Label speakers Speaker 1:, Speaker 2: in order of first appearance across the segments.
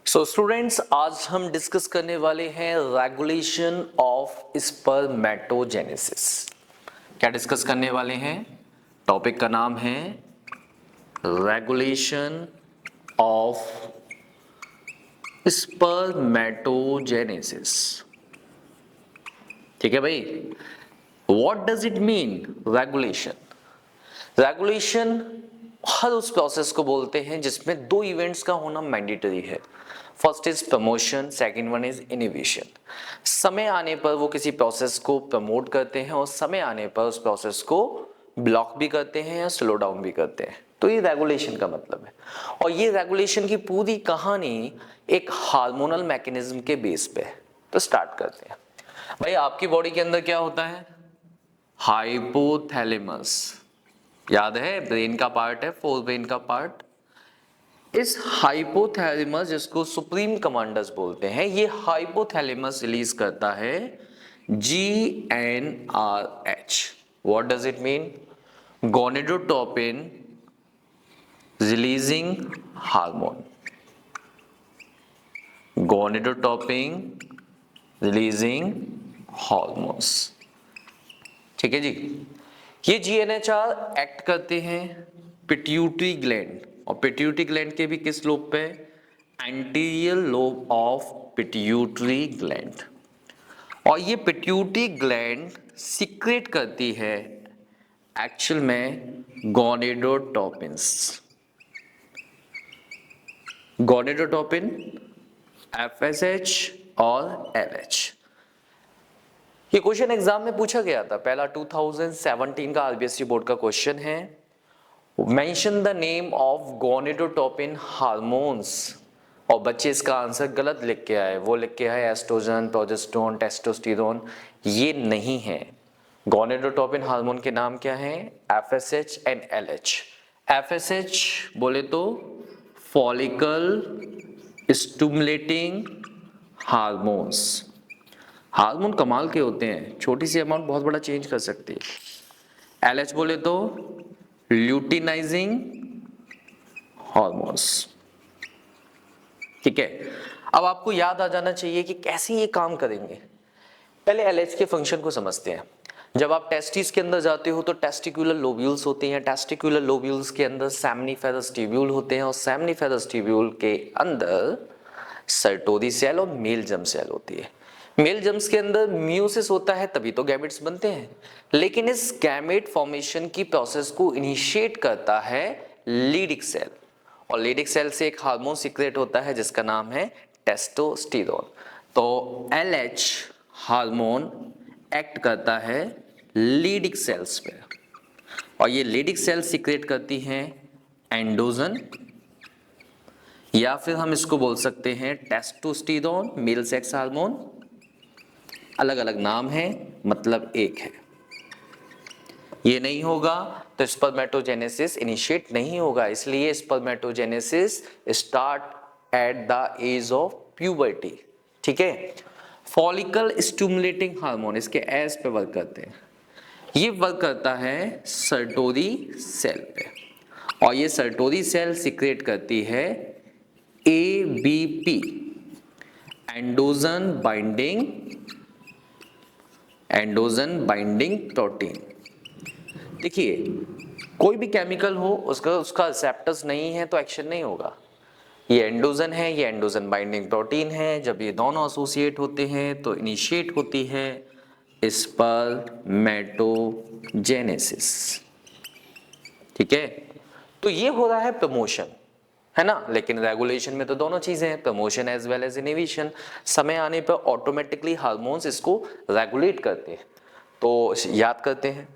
Speaker 1: So students, आज हम discuss करने वाले हैं रेगुलेशन ऑफ स्पर्मेटोजेनेसिस। क्या डिस्कस करने वाले हैं? टॉपिक का नाम है रेगुलेशन ऑफ स्पर्मेटोजेनेसिस। ठीक है भाई, what does it mean regulation? Regulation हर उस प्रोसेस को बोलते हैं जिसमें दो इवेंट्स का होना मैंडेटरी है। First is promotion, second one is inhibition. समय आने पर वो किसी प्रोसेस को प्रमोट करते हैं और समय आने पर उस प्रोसेस को ब्लॉक भी करते हैं या स्लो डाउन भी करते हैं। तो ये रेगुलेशन का मतलब है। और ये रेगुलेशन की पूरी कहानी एक हार्मोनल मैकेनिज्म के बेस पे है। तो स्टार्ट करते हैं। भाई, आपकी बॉडी के अंदर क्या होता है? हाइपोथैलेमस, याद है? ब्रेन का पार्ट है, फोर ब्रेन का पार्ट। इस हाइपोथैलेमस, जिसको सुप्रीम कमांडर्स बोलते हैं, ये हाइपोथैलेमस रिलीज करता है GnRH। What does it mean? Gonadotropin releasing hormone. Gonadotropin releasing hormones. ठीक है जी। ये GnRH एक्ट करते हैं पिट्यूटरी ग्लैंड, और पिट्यूटरी ग्लैंड के भी किस लोब पे? Anterior lobe of pituitary gland. और ये पिट्यूटरी ग्लैंड सीक्रेट करती है एक्चुअल में गोनेडोट्रोपिन्स। गोनेडोट्रोपिन, FSH और LH। ये क्वेश्चन एग्जाम में पूछा गया था, पहला 2017 का RBSC बोर्ड का क्वेश्चन है। Mention the name of gonadotropin hormones, और बच्चे इसका आंसर गलत लिख के आए। वो लिख के आए एस्ट्रोजन, प्रोजेस्टेरोन, टेस्टोस्टेरोन। ये नहीं है। गोनेडोट्रोपिन हार्मोन के नाम क्या हैं? FSH and LH। FSH बोले तो फॉलिकल स्टिमुलेटिंग हार्मोन्स। हार्मोन कमाल के होते हैं, छोटी सी अमाउंट बहुत बड़ा चेंज कर सकती है। LH बोले तो ल्यूटिनाइजिंग हार्मोन्स। ठीक है, अब आपको याद आ जाना चाहिए कि कैसे ये काम करेंगे। पहले LH के फंक्शन को समझते हैं। जब आप टेस्टिस के अंदर जाते हो तो टेस्टिकुलर लोब्यूल्स होते हैं। टेस्टिकुलर लोब्यूल्स के अंदर सेमनीफेरस ट्यूब्यूल होते हैं, और सेमनीफेरस ट्यूब्यूल के अंदर सर्टोरी सेल और मेल जर्म सेल होती है। मेल जर्म्स के अंदर म्यूसिस होता है, तभी तो गैमेट्स बनते हैं। लेकिन इस गैमेट फॉर्मेशन की प्रोसेस को इनिशिएट करता है लीडिक सेल, और लीडिक सेल से एक हार्मोन सीक्रेट होता है जिसका नाम है टेस्टोस्टेरोन। तो LH हार्मोन एक्ट करता है लीडिक सेल्स पे, और ये लीडिक सेल सीक्रेट करती हैं एंडोजन, या फिर हम इसको बोल सकते हैं टेस्टोस्टेरोन, मेल सेक्स हार्मोन। अलग अलग नाम है, मतलब एक है। ये नहीं होगा तो स्पर्मेटोजेनेसिस इनिशिएट नहीं होगा। इसलिए spermatogenesis start at the age of puberty. ठीक है। फॉलिकल स्टिमुलेटिंग हार्मोन इसके एस पे वर्क करते हैं। ये वर्क करता है सर्टोरी सेल पे, और ये सर्टोरी सेल सीक्रेट करती है ABP, एंडोजन बाइंडिंग प्रोटीन। देखिए, कोई भी केमिकल हो, उसका रिसेप्टर्स नहीं है तो एक्शन नहीं होगा। ये एंडोजन है, ये एंडोजन बाइंडिंग प्रोटीन है। जब ये दोनों एसोसिएट होते हैं तो इनिशिएट होती है स्पर्मेटोजेनेसिस। ठीक है। तो ये हो रहा है प्रमोशन, है ना। लेकिन रेगुलेशन में तो दोनों चीजें हैं, promotion as well as inhibition. समय आने पर ऑटोमेटिकली हार्मोन्स इसको रेगुलेट करते हैं। तो याद करते हैं,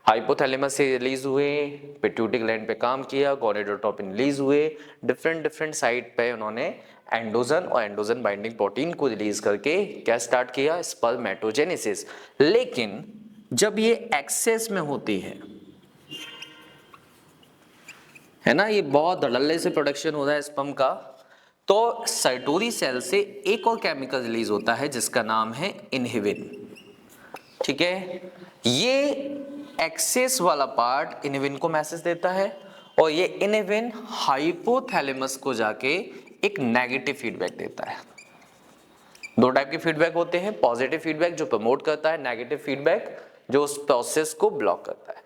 Speaker 1: हाइपोथैलेमस से रिलीज हुए, पिट्यूटरी ग्लैंड पे काम किया, गोनेडोट्रोपिन रिलीज हुए, डिफरेंट साइट पे उन्होंने एंडोजन और एंडोजन बाइंडिंग प्रोटीन को रिलीज करके क्या स्टार्ट किया? स्पर्मेटोजेनेसिस। लेकिन जब ये एक्सेस में होती है ना, ये बहुत धड़ल्ले से प्रोडक्शन हो रहा है स्पर्म का, तो सर्टोरी सेल से एक और केमिकल रिलीज होता है जिसका नाम है इनहिबिन। ठीक है। ये एक्सेस वाला पार्ट इनहिबिन को मैसेज देता है, और ये इनहिबिन हाइपोथैलेमस को जाके एक नेगेटिव फीडबैक देता है। दो टाइप के फीडबैक होते हैं, पॉजिटिव फीडबैक जो प्रमोट करता है, नेगेटिव फीडबैक जो उस प्रोसेस को ब्लॉक करता है।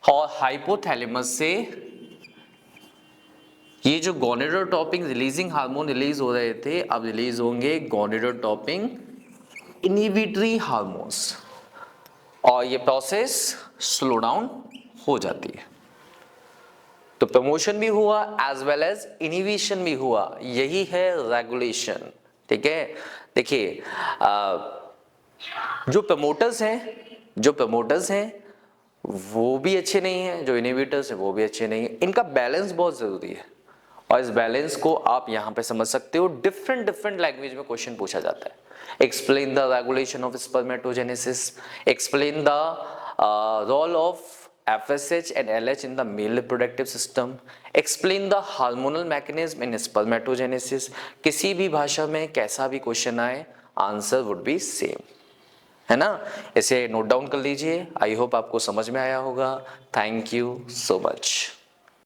Speaker 1: और हाइपोथैलेमस से ये जो गोनेडोट्रोपिन रिलीजिंग हार्मोन रिलीज हो रहे थे, अब रिलीज होंगे गोनेडोट्रोपिन इनहिबिटरी हार्मोन्स, और ये प्रोसेस स्लो डाउन हो जाती है। तो प्रमोशन भी हुआ एज वेल एज इनहिबिशन भी हुआ, यही है रेगुलेशन। ठीक है, देखिए जो प्रमोटर्स हैं वो भी अच्छे नहीं हैं, जो इनहिबिटर्स हैं वो भी अच्छे नहीं हैं। इनका बैलेंस बहुत जरूरी है, और इस बैलेंस को आप यहाँ पे समझ सकते हो। डिफरेंट लैंग्वेज में क्वेश्चन पूछा जाता है। Explain the regulation of spermatogenesis, explain the role of FSH and LH in the male reproductive system, explain the hormonal mechanism in spermatogenesis। किसी भी भाषा में कैसा भी क्वेश्चन आए, आंसर वुड बी सेम, है ना। इसे नोट डाउन कर लीजिए। आई होप आपको समझ में आया होगा। Thank you so much.